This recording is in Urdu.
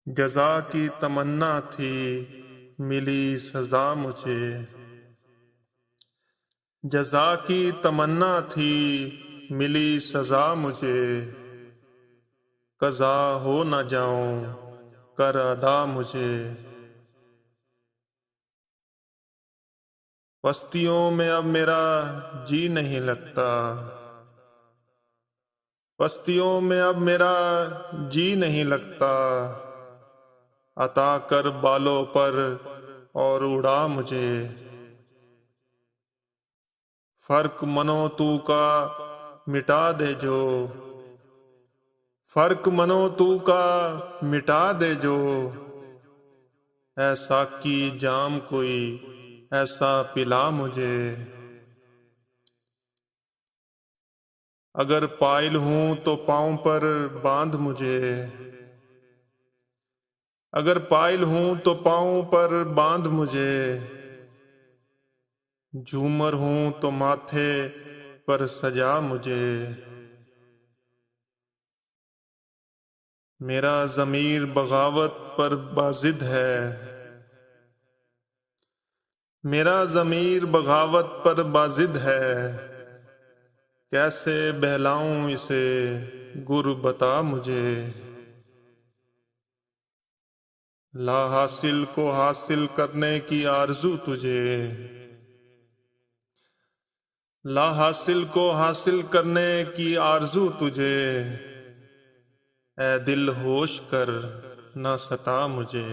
جزا کی تمنا تھی ملی سزا مجھے، جزا کی تمنا تھی ملی سزا مجھے، قضا ہو نہ جاؤں کر ادا مجھے۔ پستیوں میں اب میرا جی نہیں لگتا، پستیوں میں اب میرا جی نہیں لگتا، عطا کر بالوں پر اور اڑا مجھے۔ فرق منو تو کا مٹا دے جو، فرق منو تو کا مٹا دے جو، اے ساقی جام کوئی ایسا پلا مجھے۔ اگر پائل ہوں تو پاؤں پر باندھ مجھے، اگر پائل ہوں تو پاؤں پر باندھ مجھے، جھومر ہوں تو ماتھے پر سجا مجھے۔ میرا ضمیر بغاوت پر بازد ہے، میرا ضمیر بغاوت پر بازد ہے، کیسے بہلاؤں اسے گر بتا مجھے۔ لا حاصل کو حاصل کرنے کی آرزو تجھے، لا حاصل کو حاصل کرنے کی آرزو تجھے، اے دل ہوش کر نہ ستا مجھے۔